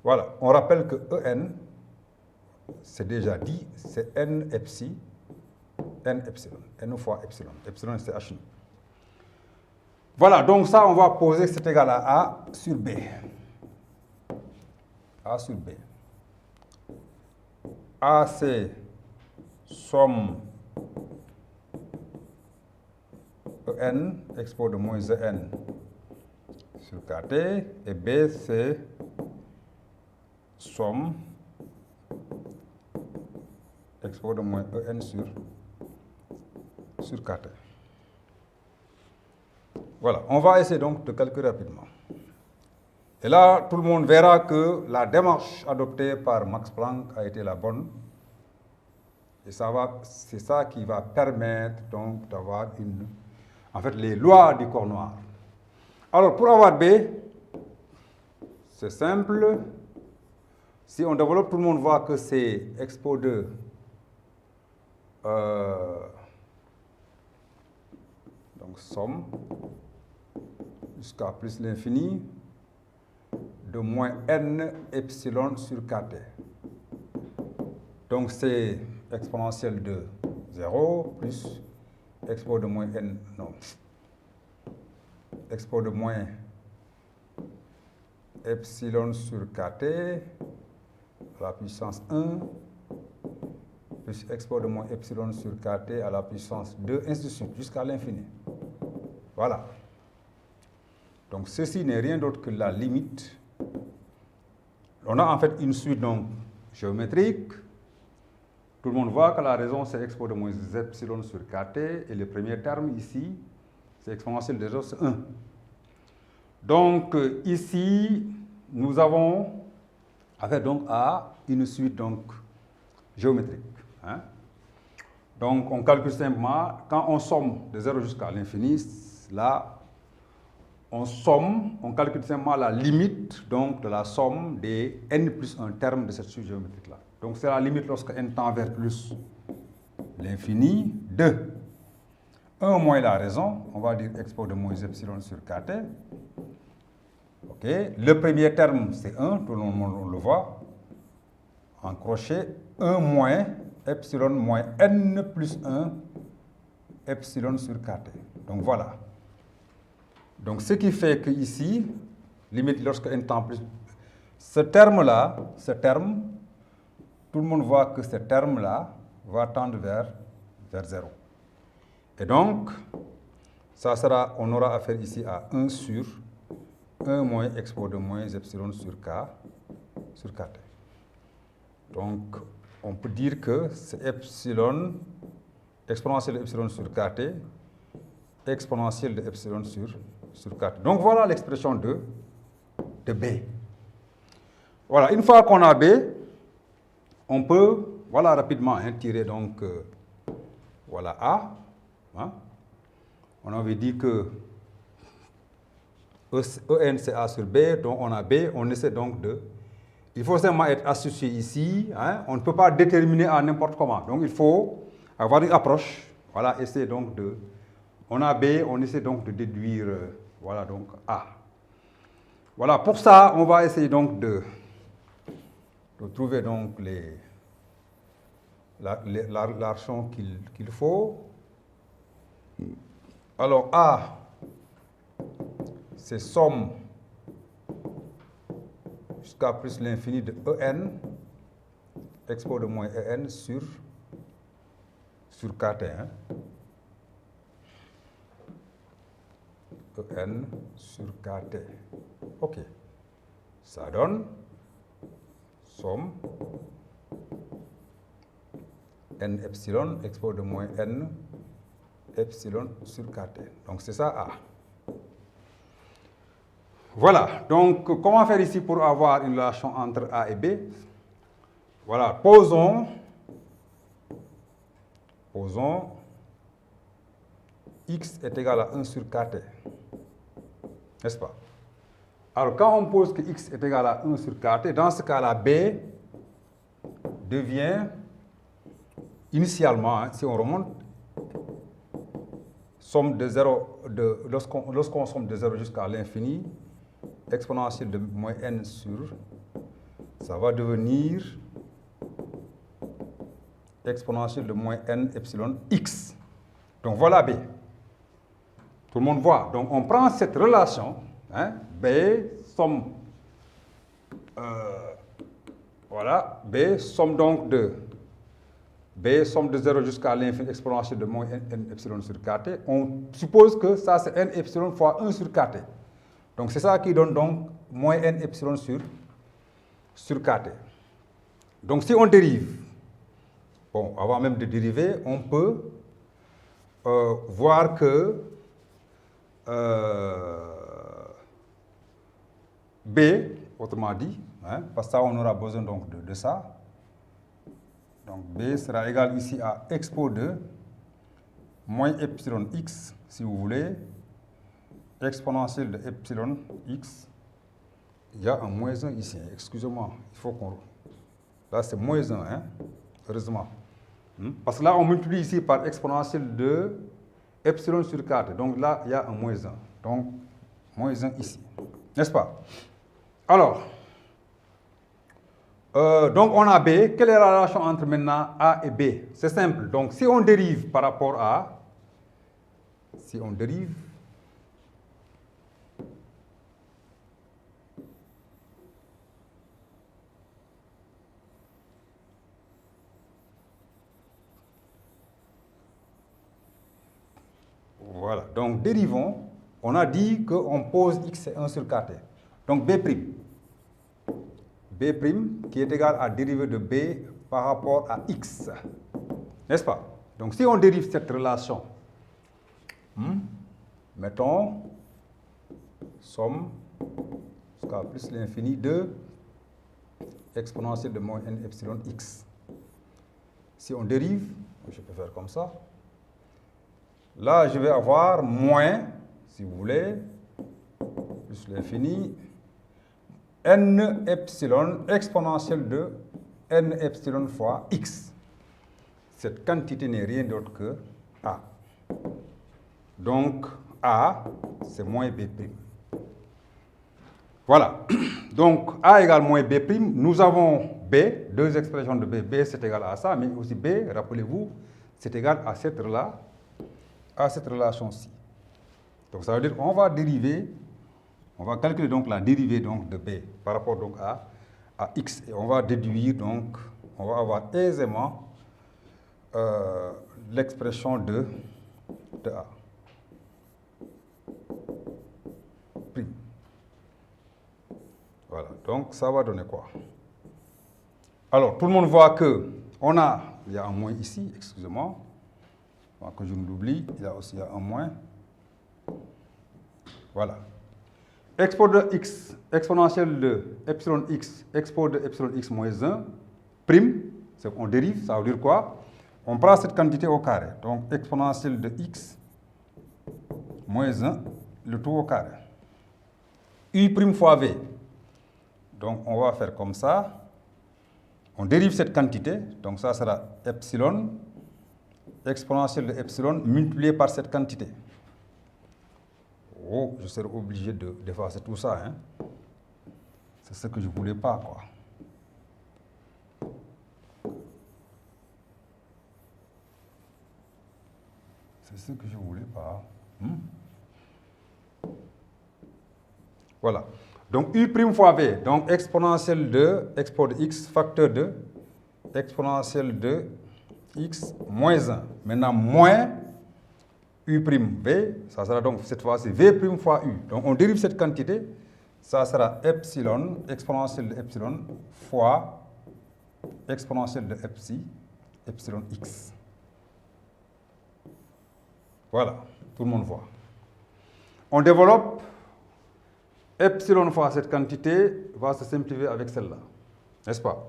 Voilà, on rappelle que En, c'est déjà dit, c'est N epsilon, N fois epsilon. Epsilon, c'est H. Voilà, donc ça, on va poser c'est égal à A sur B. A sur B. A, c'est somme En, expo de moins En sur Kt, et B, c'est somme expo de moins En sur Kt. Voilà, on va essayer donc de calculer rapidement. Et là, tout le monde verra que la démarche adoptée par Max Planck a été la bonne. Et c'est ça qui va permettre donc d'avoir en fait, les lois du corps noir. Alors, pour avoir B, c'est simple. Si on développe, tout le monde voit que c'est expo de donc somme jusqu'à plus l'infini de moins N epsilon sur Kt. Donc c'est exponentielle de 0 plus expo de moins N, non, expo de moins epsilon sur Kt à la puissance 1 plus expo de moins epsilon sur Kt à la puissance 2, ainsi de suite, jusqu'à l'infini. Voilà. Donc ceci n'est rien d'autre que la limite. On a en fait une suite donc géométrique. Tout le monde voit que la raison c'est expo de moins epsilon sur Kt et le premier terme ici c'est exponentielle de 0, c'est 1. Donc ici nous avons affaire donc à une suite donc géométrique. Hein? Donc on calcule simplement, quand on somme de 0 jusqu'à l'infini, là on calcule simplement la limite donc, de la somme des n plus 1 termes de cette suite géométrique-là. Donc c'est la limite lorsque n tend vers plus l'infini de 1 moins la raison, on va dire expo de moins epsilon sur Kt. Okay. Le premier terme c'est 1, tout le monde on le voit, en crochet, 1 moins epsilon moins n plus 1 epsilon sur Kt. Donc voilà. Donc, ce qui fait que ici, limite lorsque n tend plus, ce terme-là, tout le monde voit que ce terme-là va tendre vers 0. Et donc, ça sera, on aura affaire ici à 1 sur 1 moins expo de moins epsilon sur K sur Kt. Donc, on peut dire que c'est epsilon, exponentielle de epsilon sur Kt, exponentielle de epsilon sur Kt. Donc voilà l'expression de B. Voilà, une fois qu'on a B, on peut, voilà rapidement, tirer donc, voilà A. Hein. On avait dit que En c'est A sur B, donc on a B, on essaie donc de... Il faut seulement être associé ici, hein. On ne peut pas déterminer à n'importe comment. Donc il faut avoir une approche, voilà, essayer donc de... On a B, on essaie donc de déduire... voilà donc A. Voilà, pour ça, on va essayer donc de trouver donc l'argent qu'il faut. Alors A, c'est somme jusqu'à plus l'infini de En, expo de moins En sur Kt. Hein. En sur Kt. OK. Ça donne somme N epsilon, expo de moins N epsilon sur Kt. Donc c'est ça A. Voilà. Donc comment faire ici pour avoir une relation entre A et B? Voilà. Posons x est égal à 1 sur Kt. N'est-ce pas? Alors, quand on pose que x est égal à 1 sur kt, dans ce cas-là, b devient, initialement, hein, si on remonte, somme de 0, lorsqu'on somme de 0 jusqu'à l'infini, exponentielle de moins n sur, ça va devenir exponentielle de moins n epsilon x. Donc voilà b. Tout le monde voit. Donc on prend cette relation, hein, b somme, voilà, b somme donc de b somme de 0 jusqu'à l'infini exponentielle de moins n epsilon sur kt. On suppose que ça c'est n epsilon fois 1 sur kt. Donc c'est ça qui donne donc moins n epsilon sur kt. Donc si on dérive, bon, avant même de dériver, on peut voir que b, autrement dit, hein, parce que ça on aura besoin donc de ça. Donc b sera égal ici à expo de moins epsilon x, si vous voulez, exponentielle de epsilon x. Il y a un moins 1 ici, excusez-moi, il faut qu'on... Là c'est moins 1, hein, heureusement. Parce que là on multiplie ici par exponentielle de epsilon sur 4, donc là il y a un moins 1. Donc moins 1 ici, n'est-ce pas? Alors, donc on a B. Quelle est la relation entre maintenant A et B? C'est simple. Donc si on dérive par rapport à, si on dérive, voilà, donc dérivons, on a dit qu'on pose x et 1 sur kt. Donc B'. B' qui est égal à dérivée de B par rapport à x. N'est-ce pas? Donc si on dérive cette relation, mettons somme jusqu'à plus l'infini de exponentielle de moins n epsilon x. Si on dérive, je peux faire comme ça. Là, je vais avoir moins, si vous voulez, plus l'infini, n epsilon exponentielle de n epsilon fois x. Cette quantité n'est rien d'autre que A. Donc, A, c'est moins B'. Voilà. Donc, A égale moins B'. Nous avons B, deux expressions de B. B, c'est égal à ça, mais aussi B, rappelez-vous, c'est égal à cette relation-ci. Donc, ça veut dire qu'on va dériver, on va calculer donc la dérivée donc, de B par rapport donc à x. Et on va déduire, donc, on va avoir aisément l'expression de A. Prime. Voilà, donc ça va donner quoi? Alors, tout le monde voit que il y a un moins ici, excusez-moi, que je ne l'oublie, il y a aussi un moins. Voilà. Expo de x, exponentielle de epsilon x, expo de epsilon x moins 1, prime, on dérive, ça veut dire quoi? On prend cette quantité au carré, donc exponentielle de x moins 1, le tout au carré. U prime fois v. Donc on va faire comme ça. On dérive cette quantité, donc ça sera epsilon, exponentielle de epsilon multiplié par cette quantité. Oh, je serai obligé d'effacer tout ça. Hein. C'est ce que je ne voulais pas, quoi. C'est ce que je ne voulais pas. Voilà. Donc, U' fois V, donc exponentielle de expo de x, facteur de exponentielle de x moins 1. Maintenant, moins U'V, ça sera donc cette fois-ci V' fois U. Donc, on dérive cette quantité, ça sera epsilon, exponentielle de epsilon, fois exponentielle de epsilon x. Voilà, tout le monde voit. On développe, epsilon fois cette quantité va se simplifier avec celle-là, n'est-ce pas?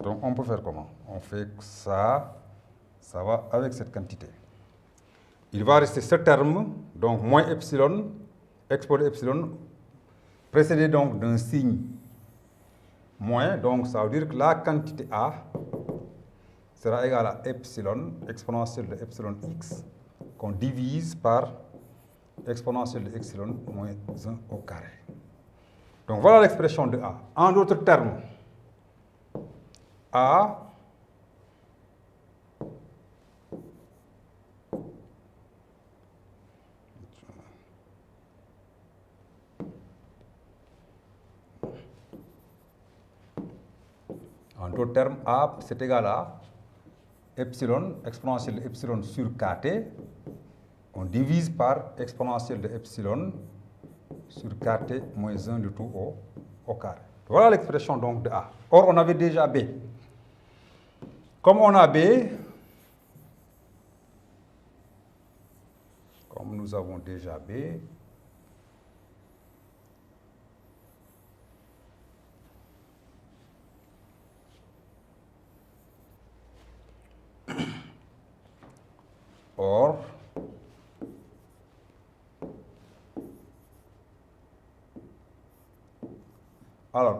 Donc on peut faire comment? On fait ça, ça va avec cette quantité. Il va rester ce terme, donc moins epsilon, expo de epsilon, précédé donc d'un signe moins, donc ça veut dire que la quantité A sera égale à epsilon exponentielle de epsilon x qu'on divise par exponentielle de epsilon moins 1 au carré. Donc voilà l'expression de A. En d'autres termes, A en d'autres termes, A c'est égal à epsilon exponentielle de epsilon sur kt. On divise par exponentielle de epsilon sur kt moins 1 le tout au carré. Voilà l'expression donc de A. Or, on avait déjà B. Comme on a B, comme nous avons déjà B,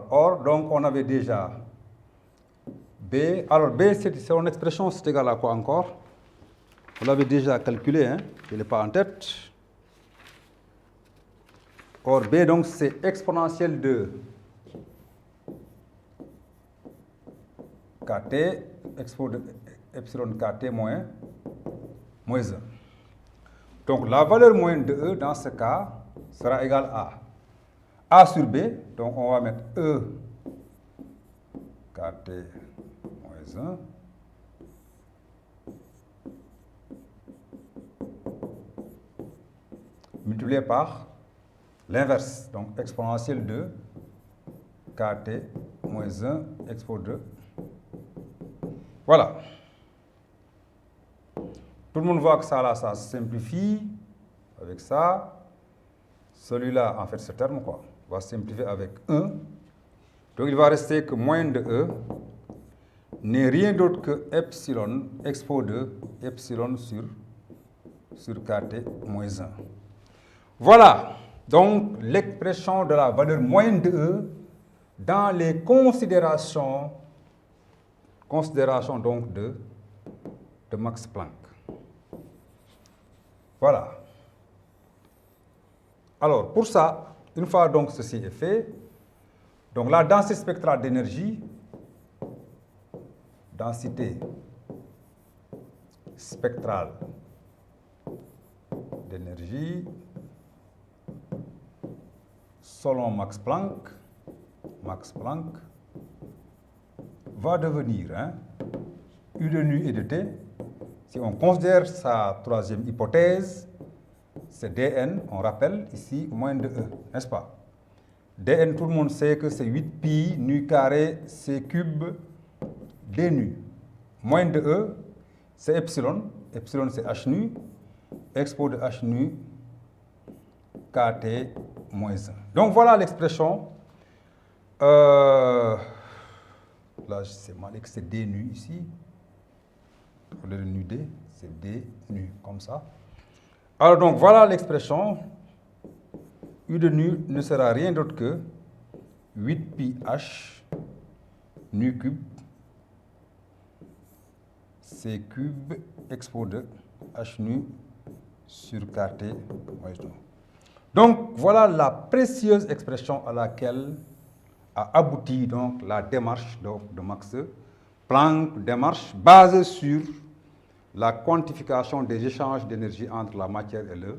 or, donc on avait déjà B. Alors, B, c'est son expression, c'est égal à quoi encore? On l'avait déjà calculé, hein? Je ne l'ai pas en tête. Or, B, donc, c'est exponentielle de kt, expo de epsilon kt moins 1. Donc, la valeur moyenne de E, dans ce cas, sera égale à A sur B. Donc, on va mettre E kt moins 1 multiplié par l'inverse, donc exponentielle de kt moins 1 expo 2. Voilà. Tout le monde voit que ça, là, ça se simplifie avec ça. Celui-là, en fait, ce terme, quoi, va se simplifier avec 1. Donc, il va rester que moins de E n'est rien d'autre que epsilon expo 2 epsilon sur kt moins 1. Voilà, donc, l'expression de la valeur moyenne de E dans les considérations donc de Max Planck. Voilà. Alors, pour ça, une fois donc ceci est fait, donc la densité spectrale d'énergie, densité spectrale d'énergie, selon Max Planck, va devenir U de nu et de t. Si on considère sa troisième hypothèse, c'est dn, on rappelle ici, moins de E, n'est-ce pas? Dn, tout le monde sait que c'est 8pi nu carré c cube d nu. Moins de E, c'est epsilon. Epsilon, c'est h nu. Expo de h nu kt moins 1. Donc voilà l'expression. Là, c'est mal que c'est d nu ici. Au lieu de nu d, c'est d nu, comme ça. Alors donc voilà l'expression. U de nu ne sera rien d'autre que 8pi h nu cube c cube expo de h nu sur kt moins 1. Donc voilà la précieuse expression à laquelle a abouti donc la démarche de Max Planck, démarche basée sur la quantification des échanges d'énergie entre la matière et le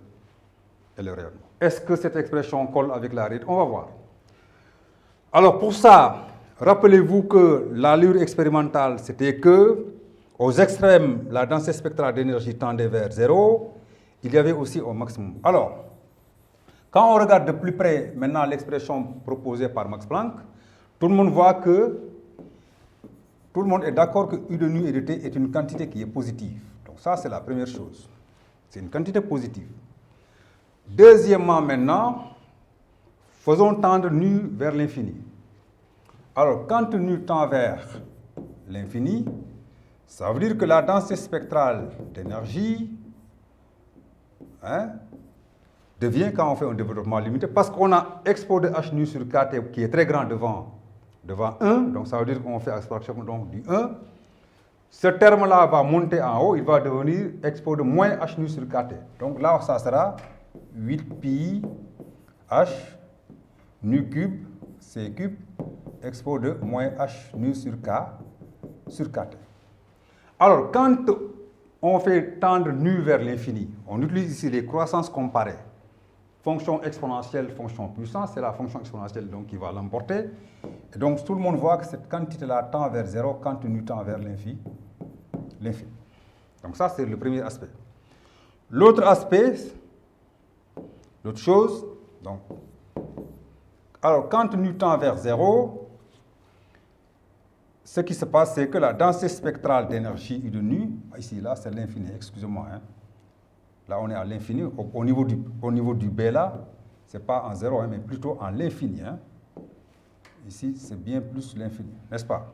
rayonnement. Est-ce que cette expression colle avec la réalité? On va voir. Alors pour ça, rappelez-vous que l'allure expérimentale, c'était que aux extrêmes, la densité spectrale d'énergie tendait vers 0. Il y avait aussi au maximum. Alors, quand on regarde de plus près maintenant l'expression proposée par Max Planck, tout le monde voit que tout le monde est d'accord que U de nu et de t est une quantité qui est positive. Donc ça, c'est la première chose. C'est une quantité positive. Deuxièmement, maintenant, faisons tendre nu vers l'infini. Alors, quand nu tend vers l'infini, ça veut dire que la densité spectrale d'énergie devient, quand on fait un développement limité, parce qu'on a expo de h nu sur kt qui est très grand devant 1, donc ça veut dire qu'on fait abstraction donc, du 1. Ce terme-là va monter en haut, il va devenir expo de moins h nu sur kt. Donc là, ça sera 8 pi h nu cube c cube expo de moins h nu sur kt. Alors, quand on fait tendre nu vers l'infini, on utilise ici les croissances comparées. Fonction exponentielle, fonction puissance, c'est la fonction exponentielle donc, qui va l'emporter. Et donc, tout le monde voit que cette quantité-là tend vers 0 quand nu tend vers l'infini. Donc, ça, c'est le premier aspect. L'autre aspect, l'autre chose, donc, alors, quand nu tend vers 0, ce qui se passe, c'est que la densité spectrale d'énergie I de nu, ici, là, c'est l'infini, excusez-moi, hein. Là, on est à l'infini. Au niveau du B, là, ce n'est pas en 0, hein, mais plutôt en l'infini. Hein. Ici, c'est bien plus l'infini, n'est-ce pas?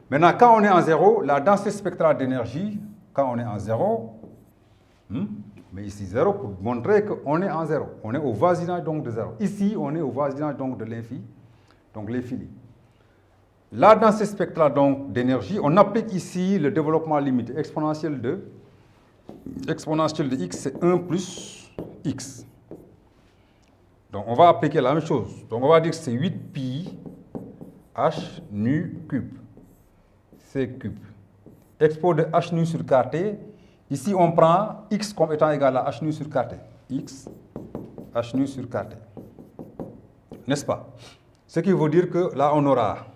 Maintenant, quand on est en 0, la densité spectrale d'énergie, quand on est en 0, mais ici 0 pour montrer qu'on est en 0. On est au voisinage donc de 0. Ici, on est au voisinage donc de l'infini. Donc l'infini. La densité spectrale donc d'énergie, on applique ici le développement limité exponentiel de x, c'est 1 plus x. Donc, on va appliquer la même chose. Donc, on va dire que c'est 8 pi h nu cube, c cube. Expo de h nu sur kt. Ici, on prend x comme étant égal à h nu sur kt. x, h nu sur kt. N'est-ce pas? Ce qui veut dire que là, on aura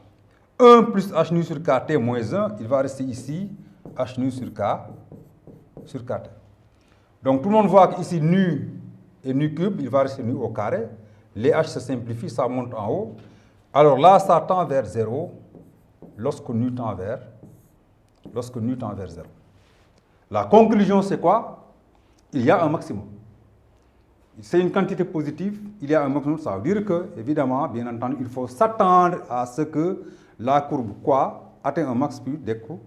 1 plus h nu sur kt moins 1. Il va rester ici h nu sur kt. Donc, tout le monde voit qu'ici, nu et nu cube, il va rester nu au carré. Les h se simplifient, ça monte en haut. Alors là, ça tend vers 0 lorsque nu tend vers 0. La conclusion, c'est quoi? Il y a un maximum. C'est une quantité positive, il y a un maximum. Ça veut dire que, évidemment, bien entendu, il faut s'attendre à ce que la courbe quoi atteint un max puis décroît.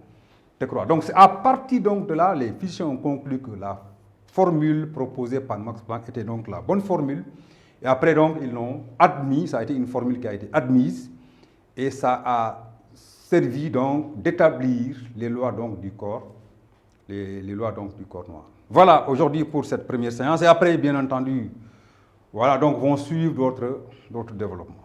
Donc, c'est à partir donc, de là, les physiciens ont conclu que la formule proposée par Max Planck était donc la bonne formule. Et après, donc, ils l'ont admis, ça a été une formule qui a été admise, et ça a servi donc d'établir les lois donc du corps, les lois donc du corps noir. Voilà aujourd'hui pour cette première séance, et après, bien entendu, voilà, donc vont suivre d'autres développements.